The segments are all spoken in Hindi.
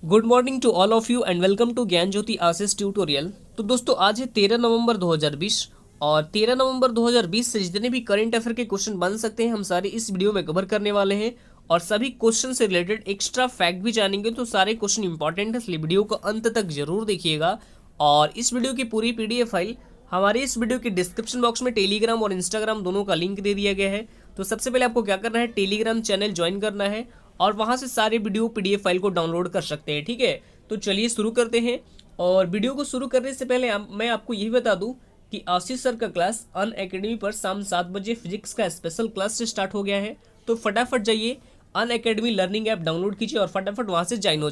Good morning to all of you and welcome to Gyan Jyoti Ashish tutorial. तो दोस्तों आज है 13 नवंबर 2020 और 13 नवंबर 2020 से जितने भी करंट अफेयर के क्वेश्चन बन सकते हैं हम सारे इस वीडियो में कवर करने वाले हैं और सभी क्वेश्चन से रिलेटेड एक्स्ट्रा फैक्ट भी जानेंगे। तो सारे क्वेश्चन इंपॉर्टेंट है, इसलिए वीडियो को अंत तक जरूर देखिएगा। और इस वीडियो की पूरी पीडीएफ फाइल हमारे इस वीडियो के डिस्क्रिप्शन बॉक्स में टेलीग्राम और इंस्टाग्राम दोनों का लिंक दे दिया गया है। तो सबसे पहले आपको क्या करना है, टेलीग्राम चैनल ज्वाइन करना है और वहां से सारे वीडियो पीडीएफ फाइल को डाउनलोड कर सकते हैं। ठीक है, तो चलिए शुरू करते हैं। और वीडियो को शुरू करने से पहले मैं आपको यही बता दूं कि आशीष सर का क्लास अन अकेडमी पर शाम 7 बजे फिजिक्स का स्पेशल क्लास से स्टार्ट हो गया है। तो फटाफट जाइए अन अकेडमी लर्निंग ऐप डाउनलोड कीजिए और फटाफट वहां से ज्वाइन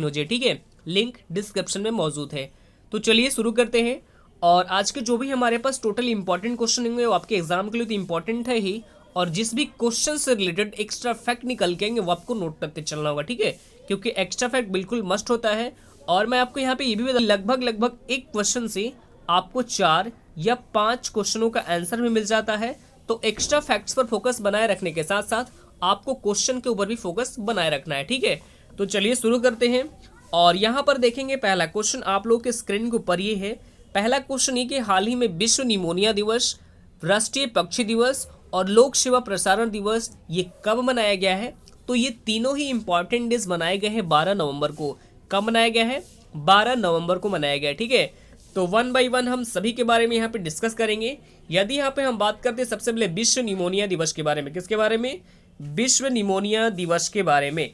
हो जाए। ठीक है, लिंक डिस्क्रिप्शन में मौजूद है। तो चलिए शुरू करते हैं। और आज के जो भी हमारे पास टोटल इंपॉर्टेंट क्वेश्चन होंगे वो आपके एग्जाम के लिए तो इंपॉर्टेंट है ही, और जिस भी क्वेश्चन से रिलेटेड एक्स्ट्रा फैक्ट निकल के आएंगे वो आपको नोट करके चलना होगा। ठीक है, क्योंकि एक्स्ट्रा फैक्ट बिल्कुल मस्ट होता है। और मैं आपको यहाँ पे ये भी बता, लगभग एक क्वेश्चन से आपको 4 या 5 क्वेश्चनों का आंसर भी मिल जाता है। तो एक्स्ट्रा फैक्ट्स पर फोकस बनाए रखने के साथ साथ आपको क्वेश्चन के ऊपर भी फोकस बनाए रखना है। ठीक है, तो चलिए शुरू करते हैं। और यहाँ पर देखेंगे पहला क्वेश्चन आप लोगों के स्क्रीन के ऊपर ये है। पहला क्वेश्चन ये कि हाल ही में विश्व निमोनिया दिवस, राष्ट्रीय पक्षी दिवस और लोक सेवा प्रसारण दिवस ये कब मनाया गया है? तो ये तीनों ही इंपॉर्टेंट डेज मनाए गए हैं 12 नवंबर को। कब मनाया गया है? 12 नवंबर को मनाया गया है। ठीक है, तो वन बाय वन हम सभी के बारे में यहाँ पे डिस्कस करेंगे। यदि यहाँ पे हम बात करते हैं सबसे पहले विश्व निमोनिया दिवस के बारे में। किसके बारे में? विश्व निमोनिया दिवस के बारे में।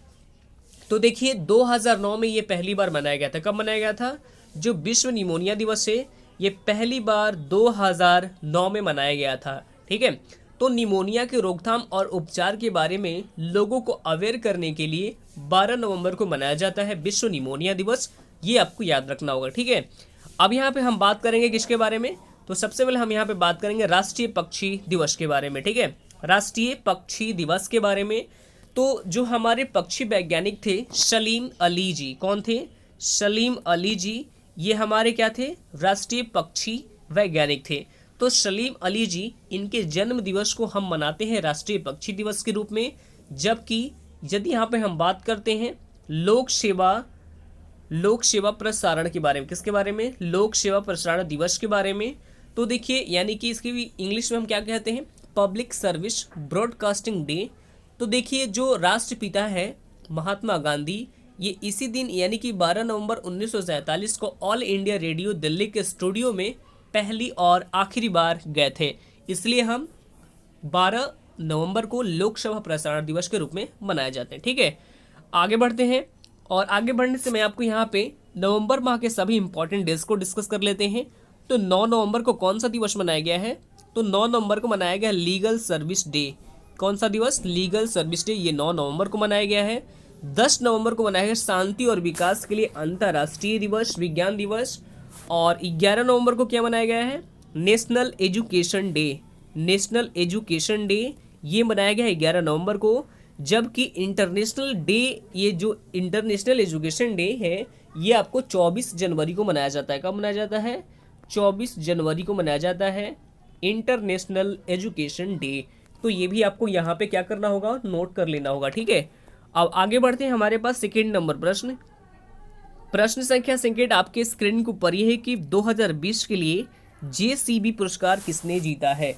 तो देखिए 2009 में ये पहली बार मनाया गया था। कब मनाया गया था? जो विश्व निमोनिया दिवस है ये पहली बार 2009 में मनाया गया था। ठीक है, तो निमोनिया के रोकथाम और उपचार के बारे में लोगों को अवेयर करने के लिए 12 नवंबर को मनाया जाता है विश्व निमोनिया दिवस। ये आपको याद रखना होगा। ठीक है, अब यहाँ पे हम बात करेंगे किसके बारे में? तो सबसे पहले हम यहाँ पे बात करेंगे राष्ट्रीय पक्षी दिवस के बारे में। ठीक है, राष्ट्रीय पक्षी दिवस के बारे में। तो जो हमारे पक्षी वैज्ञानिक थे सलीम अली जी, कौन थे? सलीम अली जी, ये हमारे क्या थे? राष्ट्रीय पक्षी वैज्ञानिक थे। तो सलीम अली जी, इनके जन्म दिवस को हम मनाते हैं राष्ट्रीय पक्षी दिवस के रूप में। जबकि यदि यहाँ पे हम बात करते हैं लोक सेवा प्रसारण के बारे में, किसके बारे में? लोक सेवा प्रसारण दिवस के बारे में। तो देखिए यानी कि इसकी भी इंग्लिश में हम क्या कहते हैं? Public service broadcasting day. तो देखिए जो राष्ट्रपिता है महात्मा गांधी, ये इसी दिन यानी कि 12 नवंबर 1947 को ऑल इंडिया रेडियो दिल्ली के स्टूडियो में पहली और आखिरी बार गए थे। इसलिए हम 12 नवंबर को लोकसभा प्रसारण दिवस के रूप में मनाए जाते हैं। ठीक है, आगे बढ़ते हैं। और आगे बढ़ने से मैं आपको यहाँ पे नवंबर माह के सभी इंपॉर्टेंट डेज को डिस्कस कर लेते हैं। तो 9 नवंबर को कौन सा दिवस मनाया गया है? तो 9 नवंबर को मनाया गया लीगल सर्विस डे। कौन सा दिवस? Legal service day. ये 9 नवंबर को मनाया गया है। 10 नवंबर को मनाया गया शांति और विकास के लिए अंतर्राष्ट्रीय दिवस, विज्ञान दिवस। और 11 नवंबर को क्या मनाया गया है? National education day. National education day ये मनाया गया है 11 नवंबर को। जबकि इंटरनेशनल डे, ये जो इंटरनेशनल एजुकेशन डे है ये आपको 24 जनवरी को मनाया जाता है। कब मनाया जाता है? 24 जनवरी को मनाया जाता है इंटरनेशनल एजुकेशन डे। तो ये भी आपको यहाँ पे क्या करना होगा? नोट कर लेना होगा। ठीक है, अब आगे बढ़ते हैं। हमारे पास सेकेंड नंबर प्रश्न संख्या संकेत आपके स्क्रीन के ऊपर ये है कि 2020 के लिए जेसीबी पुरस्कार किसने जीता है?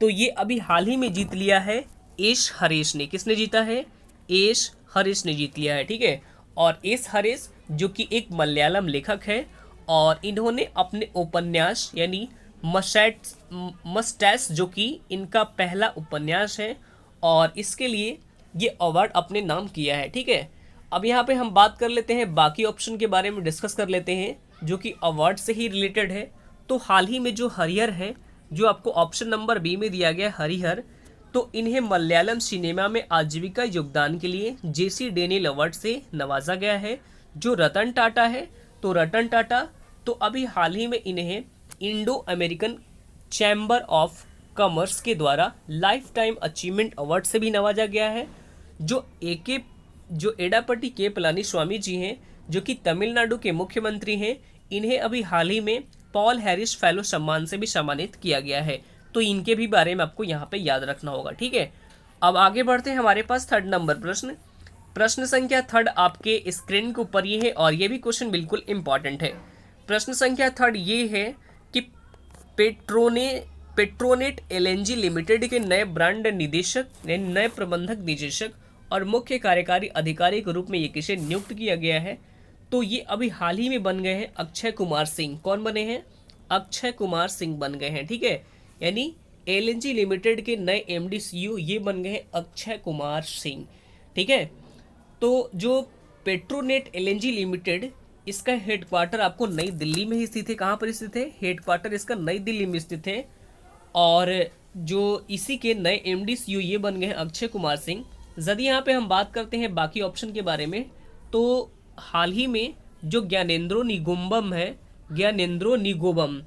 तो ये अभी हाल ही में जीत लिया है एस हरीश ने। किसने जीता है? एस हरीश ने जीत लिया है। ठीक है, और एस हरीश जो कि एक मलयालम लेखक है और इन्होंने अपने उपन्यास यानी मस्टैश जो कि इनका पहला उपन्यास है और इसके लिए ये अवार्ड अपने नाम किया है। ठीक है, अब यहाँ पे हम बात कर लेते हैं बाकी ऑप्शन के बारे में डिस्कस कर लेते हैं जो कि अवार्ड से ही रिलेटेड है। तो हाल ही में जो हरिहर है, जो आपको ऑप्शन नंबर बी में दिया गया हरिहर, तो इन्हें मलयालम सिनेमा में आजीविका योगदान के लिए जेसी डेनियल अवार्ड से नवाजा गया है। जो रतन टाटा है, तो रतन टाटा तो अभी हाल ही में इन्हें Indo American chamber of commerce के द्वारा लाइफ टाइम अचीवमेंट अवार्ड से भी नवाजा गया है। जो एडापट्टी के पलानीस्वामी जी हैं, जो कि तमिलनाडु के मुख्यमंत्री हैं, इन्हें अभी हाल ही में पॉल हैरिस फेलो सम्मान से भी सम्मानित किया गया है। तो इनके भी बारे में आपको यहाँ पे याद रखना होगा। ठीक है, अब आगे बढ़ते हैं। हमारे पास थर्ड नंबर प्रश्न प्रश्न संख्या थर्ड आपके स्क्रीन के ऊपर ये है और ये भी क्वेश्चन बिल्कुल इंपॉर्टेंट है। प्रश्न संख्या थर्ड ये है कि पेट्रोनेट एलएनजी लिमिटेड के नए ब्रांड निदेशक, नए प्रबंधक निदेशक और मुख्य कार्यकारी अधिकारी के रूप में ये किसे नियुक्त किया गया है? तो ये अभी हाल ही में बन गए हैं अक्षय कुमार सिंह। कौन बने हैं? अक्षय कुमार सिंह बन गए हैं, ठीक है। यानी एलएनजी लिमिटेड के नए एमडी सीईओ ये बन गए हैं अक्षय कुमार सिंह, ठीक है। तो जो पेट्रोनेट एलएनजी लिमिटेड, इसका हेडक्वार्टर आपको नई दिल्ली में ही स्थित है। कहाँ पर स्थित है? हेडक्वार्टर इसका नई दिल्ली में स्थित है। और जो इसी के नए एमडी सीईओ ये बन गए हैं अक्षय कुमार सिंह। यदि यहाँ पे हम बात करते हैं बाकी ऑप्शन के बारे में, तो हाल ही में जो ज्ञानेंद्रो निगोबम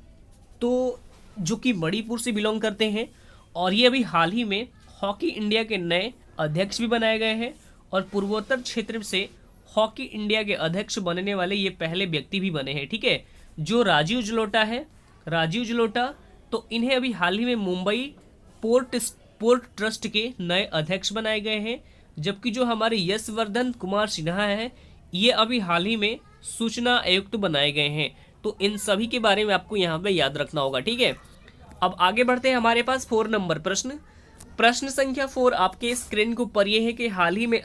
तो जो कि मणिपुर से बिलोंग करते हैं, और ये अभी हाल ही में हॉकी इंडिया के नए अध्यक्ष भी बनाए गए हैं और पूर्वोत्तर क्षेत्र से हॉकी इंडिया के अध्यक्ष बनने वाले ये पहले व्यक्ति भी बने हैं, ठीक है। जो राजीव जलोटा तो इन्हें अभी हाल ही में मुंबई पोर्ट ट्रस्ट के नए अध्यक्ष बनाए गए हैं। जबकि जो हमारे यशवर्धन कुमार सिन्हा है ये अभी हाल ही में सूचना आयुक्त बनाए गए हैं। तो इन सभी के बारे में आपको यहाँ पे याद रखना होगा, ठीक है। अब आगे बढ़ते हैं, हमारे पास 4 नंबर प्रश्न संख्या 4 आपके स्क्रीन के ऊपर ये है कि हाल ही में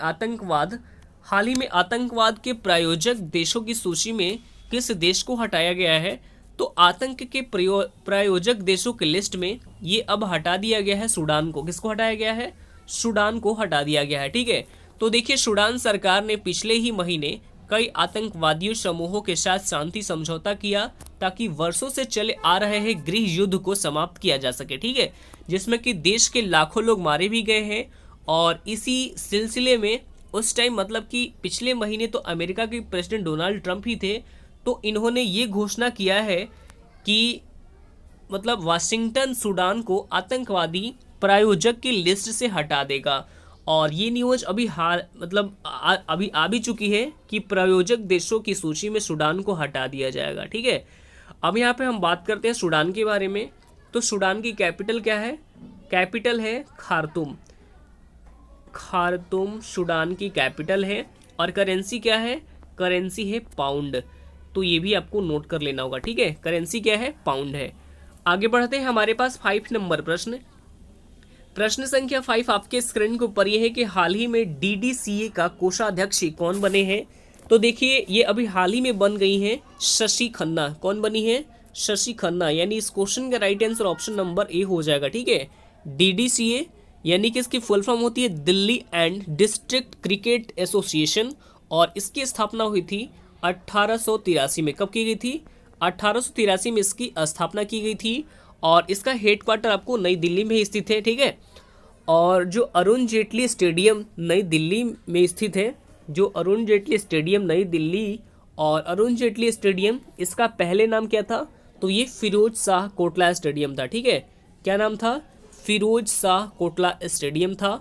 आतंकवाद के प्रायोजक देशों की सूची में किस देश को हटाया गया है? तो आतंक के प्रायोजक देशों की लिस्ट में ये अब हटा दिया गया है सूडान को। किसको हटाया गया है? सूडान को हटा दिया गया है, ठीक है। तो देखिए, सूडान सरकार ने पिछले ही महीने कई आतंकवादियों समूहों के साथ शांति समझौता किया ताकि वर्षों से चले आ रहे हैं गृह युद्ध को समाप्त किया जा सके, ठीक है, जिसमें कि देश के लाखों लोग मारे भी गए हैं। और इसी सिलसिले में उस टाइम मतलब कि पिछले महीने तो अमेरिका के प्रेसिडेंट डोनाल्ड ट्रंप ही थे, तो इन्होंने ये घोषणा किया है कि मतलब वाशिंगटन सूडान को आतंकवादी प्रायोजक की लिस्ट से हटा देगा। और ये न्यूज़ अभी अभी आ भी चुकी है कि प्रायोजक देशों की सूची में सूडान को हटा दिया जाएगा, ठीक है। अब यहाँ पे हम बात करते हैं सूडान के बारे में। तो सूडान की कैपिटल क्या है? कैपिटल है खार्तूम सूडान की कैपिटल है। और करेंसी क्या है? करेंसी है पाउंड। तो ये भी आपको नोट कर लेना होगा, ठीक है। करेंसी क्या है? पाउंड है। आगे बढ़ते हैं, हमारे पास 5 नंबर प्रश्न संख्या 5 आपके स्क्रीन के ऊपर ये है कि हाल ही में डीडीसीए का कोषाध्यक्ष कौन बने हैं? तो देखिए, ये अभी हाल ही में बन गई हैं शशि खन्ना। कौन बनी है? शशि खन्ना। यानी इस क्वेश्चन का right answer option number A हो जाएगा, ठीक है। डीडीसीए यानी कि इसकी फुल फॉर्म होती है Delhi and district cricket association, और इसकी स्थापना हुई थी 1883 में। कब की गई थी? 1883 में इसकी स्थापना की गई थी। और इसका हेडक्वार्टर आपको नई दिल्ली में ही स्थित है, ठीक है। और जो अरुण जेटली स्टेडियम नई दिल्ली में स्थित है, जो अरुण जेटली स्टेडियम नई दिल्ली, और अरुण जेटली स्टेडियम इसका पहले नाम क्या था? तो ये फिरोज शाह कोटला स्टेडियम था, ठीक है। क्या नाम था? फिरोज शाह कोटला स्टेडियम था।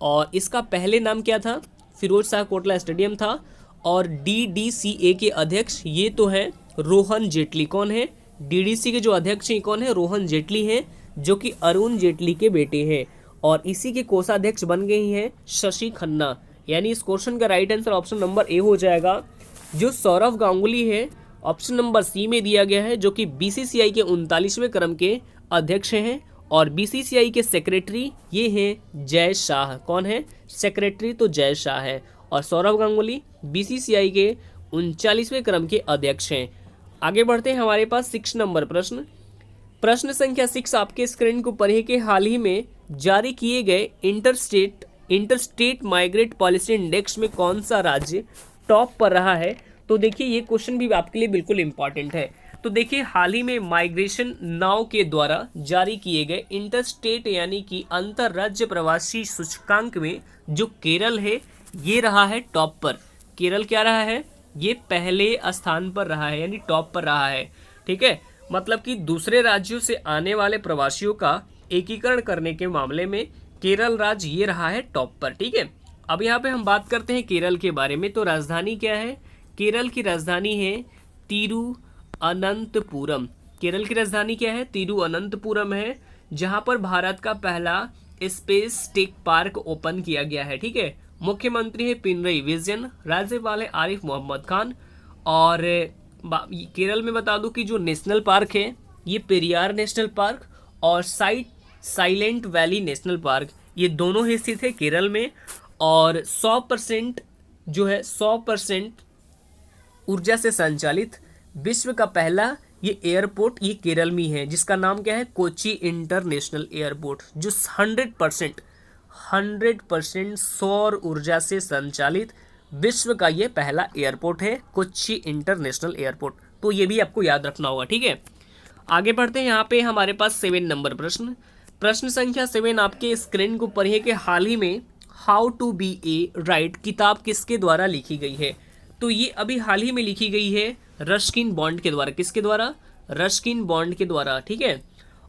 और इसका पहले नाम क्या था? फिरोज शाह कोटला स्टेडियम था। और डीडीसीए के अध्यक्ष ये तो हैं रोहन जेटली। कौन है? डीडीसी के जो अध्यक्ष हैं कौन है? रोहन जेटली हैं, जो कि अरुण जेटली के बेटे हैं। और इसी के कोषाध्यक्ष बन गए हैं शशि खन्ना। यानी इस क्वेश्चन का right answer option number A हो जाएगा। जो सौरव गांगुली है ऑप्शन नंबर सी में दिया गया है, जो कि बीसीसीआई के 39वें क्रम के अध्यक्ष हैं। और बीसीसीआई के सेक्रेटरी ये हैं जय शाह। कौन है? सेक्रेटरी तो जय शाह है। और सौरव गांगुली बीसीसीआई के 39वें क्रम के अध्यक्ष हैं। आगे बढ़ते हैं, हमारे पास 6 नंबर प्रश्न संख्या 6 आपके स्क्रीन के ऊपर है कि हाल ही में जारी किए गए इंटरस्टेट माइग्रेट पॉलिसी इंडेक्स में कौन सा राज्य टॉप पर रहा है? तो देखिए, ये क्वेश्चन भी आपके लिए बिल्कुल इंपॉर्टेंट है। तो देखिए, हाल ही में माइग्रेशन नाउ के द्वारा जारी किए गए इंटरस्टेट यानी कि अंतर राज्य प्रवासी सूचकांक में जो केरल है ये रहा है टॉप पर। केरल क्या रहा है? ये पहले स्थान पर रहा है, यानी टॉप पर रहा है, ठीक है। मतलब कि दूसरे राज्यों से आने वाले प्रवासियों का एकीकरण करने के मामले में केरल राज्य ये रहा है टॉप पर, ठीक है। अब यहाँ पे हम बात करते हैं केरल के बारे में। तो राजधानी क्या है? केरल की राजधानी है तिरुअनंतपुरम। केरल की राजधानी क्या है? तिरुअनंतपुरम है, जहाँ पर भारत का पहला स्पेस टेक पार्क ओपन किया गया है, ठीक है। मुख्यमंत्री है पिनरई विजयन, राज्यपाल है आरिफ मोहम्मद खान। और केरल में बता दूं कि जो नेशनल पार्क है ये पेरियार नेशनल पार्क और साइलेंट वैली नेशनल पार्क, ये दोनों ही स्थित है केरल में। और 100% जो है 100% ऊर्जा से संचालित विश्व का पहला ये एयरपोर्ट ये केरल में है, जिसका नाम क्या है, कोच्चि इंटरनेशनल एयरपोर्ट, जो 100% सौर ऊर्जा से संचालित विश्व का ये पहला एयरपोर्ट है, कोच्चि इंटरनेशनल एयरपोर्ट। तो ये भी आपको याद रखना होगा, ठीक है। आगे बढ़ते हैं, यहाँ पे हमारे पास 7 नंबर प्रश्न। प्रश्न संख्या 7 आपके स्क्रीन को पढ़िए कि हाल ही में how to be a write किताब किसके द्वारा लिखी गई है। तो ये अभी हाल ही में लिखी गई है रस्किन बॉन्ड के द्वारा। किसके द्वारा? रस्किन बॉन्ड के द्वारा, ठीक है।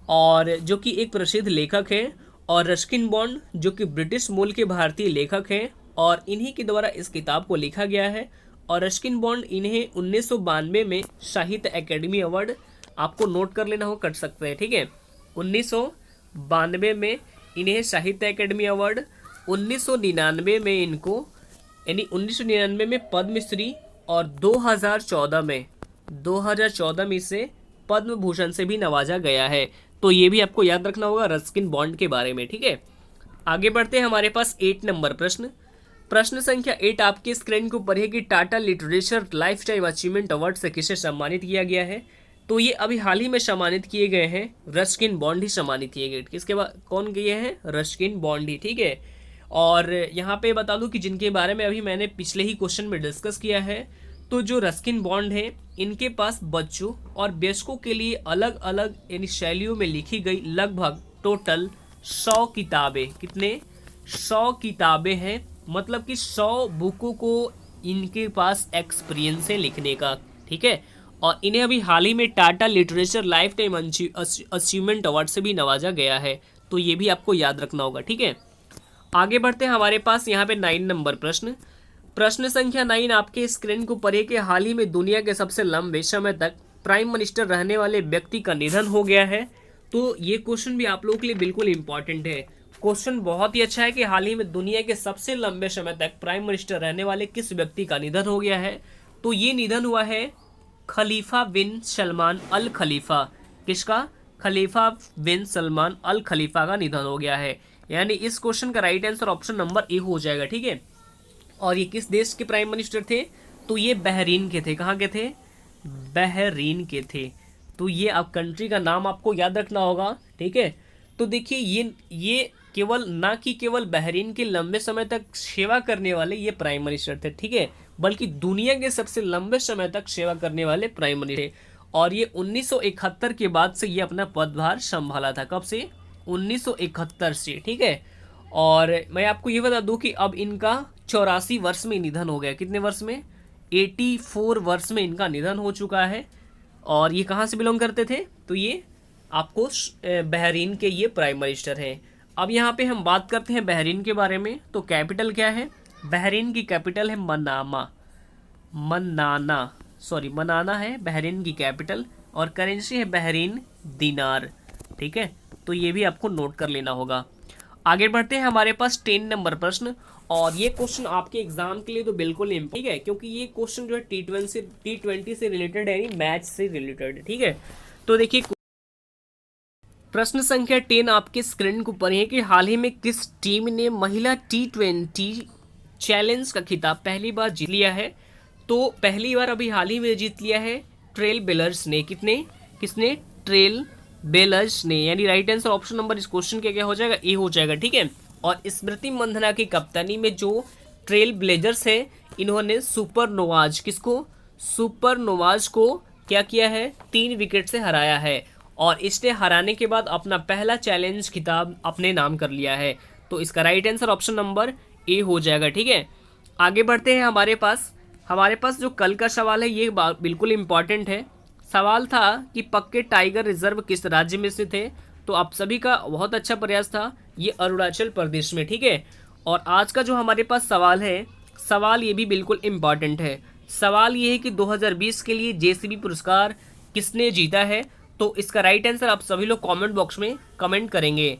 और जो कि एक प्रसिद्ध लेखक है, और रस्किन बॉन्ड जो कि ब्रिटिश मूल के भारतीय लेखक हैं, और इन्हीं के द्वारा इस किताब को लिखा गया है। और रस्किन बॉन्ड इन्हें 1992 में साहित्य अकेडमी अवार्ड, आपको नोट कर लेना हो, कर सकते हैं, ठीक है। 1992 में इन्हें साहित्य अकेडमी अवार्ड, 1999 में इनको यानी 1999 में पद्मश्री, और 2014 में इसे पद्म भूषण से भी नवाजा गया है। तो ये भी आपको याद रखना होगा रस्किन बॉन्ड के बारे में, ठीक है। आगे बढ़ते हैं, हमारे पास 8 नंबर प्रश्न। प्रश्न संख्या 8 आपके स्क्रीन के ऊपर है कि Tata literature life time achievement award से किसे सम्मानित किया गया है। तो ये अभी हाल ही में सम्मानित किए गए हैं, रस्किन बॉन्ड ही सम्मानित किए गए। किसके बाद कौन किए हैं? रस्किन बॉन्ड ही, ठीक है। और यहाँ पे बता दूं कि जिनके बारे में अभी मैंने पिछले ही क्वेश्चन में डिस्कस किया है, तो जो रस्किन बॉन्ड है इनके पास बच्चों और वयस्कों के लिए अलग अलग यानी शैलियों में लिखी गई लगभग टोटल 100 किताबें, कितने 100 किताबें हैं, मतलब कि 100 बुकों को इनके पास एक्सपीरियंस है लिखने का, ठीक है। और इन्हें अभी हाल ही में Tata literature life time achievement award से भी नवाजा गया है। तो ये भी आपको याद रखना होगा, ठीक है। आगे बढ़ते हैं, हमारे पास यहाँ पे 9 नंबर प्रश्न। प्रश्न संख्या 9 आपके स्क्रीन को पढ़िए कि हाल ही में दुनिया के सबसे लंबे समय तक प्राइम मिनिस्टर रहने वाले व्यक्ति का निधन हो गया है। तो ये क्वेश्चन भी आप लोगों के लिए बिल्कुल इंपॉर्टेंट है। क्वेश्चन बहुत ही अच्छा है कि हाल ही में दुनिया के सबसे लंबे समय तक प्राइम मिनिस्टर रहने वाले किस व्यक्ति का निधन हो गया है। तो ये निधन हुआ है खलीफा बिन सलमान अल खलीफा। किसका? खलीफा बिन सलमान अल खलीफा का निधन हो गया है। यानी इस क्वेश्चन का right answer option number A हो जाएगा, ठीक है। और ये किस देश के प्राइम मिनिस्टर थे? तो ये बहरीन के थे। कहाँ के थे? बहरीन के थे। तो ये अब कंट्री का नाम आपको याद रखना होगा, ठीक है। तो देखिए ये केवल बहरीन के लंबे समय तक सेवा करने वाले ये प्राइम मिनिस्टर थे, ठीक है, बल्कि दुनिया के सबसे लंबे समय तक सेवा करने वाले प्राइम मिनिस्टर। और ये 1971 के बाद से ये अपना पदभार संभाला था। कब से? 1971 से, ठीक है। और मैं आपको ये बता दूं कि अब इनका 84 वर्ष में निधन हो गया। कितने वर्ष में? 84 वर्ष में इनका निधन हो चुका है। और ये कहाँ से बिलोंग करते थे? तो ये आपको बहरीन के ये प्राइम मिनिस्टर हैं। अब यहाँ पे हम बात करते हैं बहरीन के बारे में। तो कैपिटल क्या है? बहरीन की कैपिटल है मनाना है बहरीन की कैपिटल। और करेंसी है बहरीन दिनार, ठीक है। तो ये भी आपको नोट कर लेना होगा। आगे बढ़ते हैं, हमारे पास 10 नंबर प्रश्न। और ये क्वेश्चन आपके एग्जाम के लिए तो बिल्कुल ठीक है, क्योंकि ये क्वेश्चन जो है T20 से रिलेटेड है, यानी मैच से रिलेटेड है, ठीक है। तो देखिए प्रश्न संख्या 10 आपके स्क्रीन को पढ़िए कि हाल ही में किस टीम ने महिला T20 चैलेंज का खिताब पहली बार जीत लिया है। तो पहली बार अभी हाल ही में जीत लिया है ट्रेल ब्लेजर्स ने। किसने? ट्रेल ब्लेजर्स ने। यानी राइट आंसर ऑप्शन नंबर इस क्वेश्चन के क्या हो जाएगा? ए हो जाएगा, ठीक है। और स्मृति मंधना की कप्तानी में जो ट्रेल ब्लेजर्स है, इन्होंने सुपरनोवाज को क्या किया है? 3 विकेट से हराया है। और इसने हराने के बाद अपना पहला चैलेंज खिताब अपने नाम कर लिया है। तो इसका right answer option number A हो जाएगा, ठीक है। आगे बढ़ते हैं, हमारे पास जो कल का सवाल है ये बिल्कुल इंपॉर्टेंट है। सवाल था कि पक्के टाइगर रिजर्व किस राज्य में स्थित है। तो आप सभी का बहुत अच्छा प्रयास था, ये अरुणाचल प्रदेश में, ठीक है। और आज का जो हमारे पास सवाल है, सवाल ये भी बिल्कुल इम्पॉर्टेंट है। सवाल ये है कि 2020 के लिए JCB पुरस्कार किसने जीता है। तो इसका राइट आंसर आप सभी लोग कमेंट बॉक्स में कमेंट करेंगे।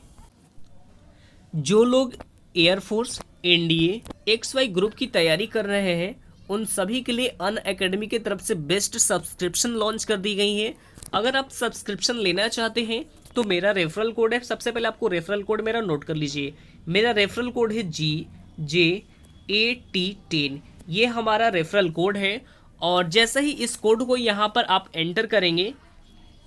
जो लोग एयरफोर्स, एनडीए, XY ग्रुप की तैयारी कर रहे हैं, उन सभी के लिए अनअकैडमी की तरफ से बेस्ट सब्सक्रिप्शन लॉन्च कर दी गई है। अगर आप सब्सक्रिप्शन लेना चाहते हैं तो मेरा रेफरल कोड है, सबसे पहले आपको रेफरल कोड मेरा नोट कर लीजिए। मेरा रेफरल कोड है GJAT10, ये हमारा रेफरल कोड है। और जैसे ही इस कोड को यहाँ पर आप एंटर करेंगे,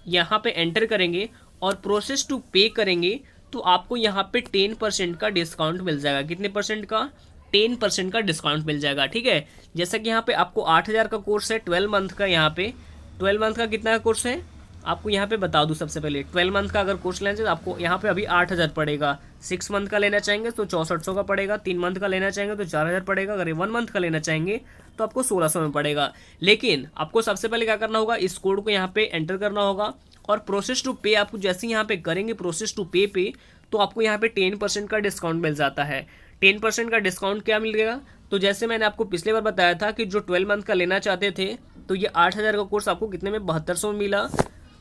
यहाँ पे एंटर करेंगे और प्रोसेस टू पे करेंगे तो आपको यहाँ पे 10% का डिस्काउंट मिल जाएगा। कितने परसेंट का? 10% का डिस्काउंट मिल जाएगा, ठीक है। जैसा कि यहाँ पे आपको 8,000 का कोर्स है, 12 मंथ का। यहाँ पे 12 मंथ का कितना का कोर्स है आपको यहाँ पे बता दूँ। सबसे पहले 12 मंथ का अगर कोर्स लेना चाहिए तो आपको यहाँ पे अभी 8,000 पड़ेगा। 6 मंथ का लेना चाहेंगे तो 6400 का पड़ेगा। 3 मंथ का लेना चाहेंगे तो 4,000 पड़ेगा। अगर 1 मंथ का लेना चाहेंगे तो आपको 1600 में पड़ेगा। लेकिन आपको सबसे पहले क्या करना होगा, इस कोड को यहाँ पे एंटर करना होगा और प्रोसेस टू पे आपको जैसे यहाँ पे करेंगे प्रोसेस टू पे तो आपको यहाँ पे 10% का डिस्काउंट मिल जाता है। 10% का डिस्काउंट क्या मिलेगा? तो जैसे मैंने आपको पिछले बार बताया था कि जो 12 मंथ का लेना चाहते थे तो ये 8,000 का कोर्स आपको कितने में 7200 में मिला।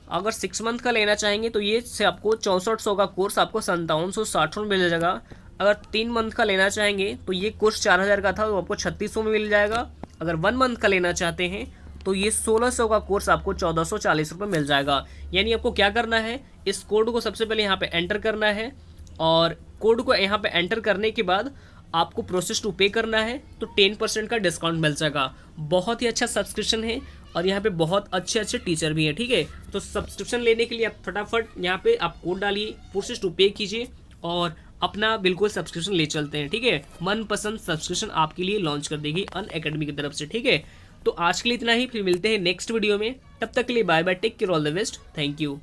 अगर 6 मंथ का लेना चाहेंगे तो ये से आपको 6400 का कोर्स आपको 5760 में मिल जाएगा। अगर 3 मंथ का लेना चाहेंगे तो ये कोर्स 4,000 का था तो आपको 3600 में मिल जाएगा। अगर 1 मंथ का लेना चाहते हैं तो ये 1600 का कोर्स आपको 1440 रुपये मिल जाएगा। यानी आपको क्या करना है, इस कोड को सबसे पहले यहाँ पे एंटर करना है और कोड को यहाँ पे एंटर करने के बाद आपको प्रोसेस टू पे करना है तो 10% का डिस्काउंट मिल जाएगा। बहुत ही अच्छा सब्सक्रिप्शन है और यहाँ पे बहुत अच्छे अच्छे टीचर भी हैं, ठीक है। तो सब्सक्रिप्शन लेने के लिए आप फटाफट यहाँ पे आप कोड डालिए, प्रोसेस टू पे कीजिए और अपना बिल्कुल सब्सक्रिप्शन ले चलते हैं, ठीक है। मनपसंद सब्सक्रिप्शन आपके लिए लॉन्च कर देगी अनअकैडमी की तरफ से, ठीक है। तो आज के लिए इतना ही, फिर मिलते हैं नेक्स्ट वीडियो में। तब तक के लिए bye bye, take care, all the best, thank you.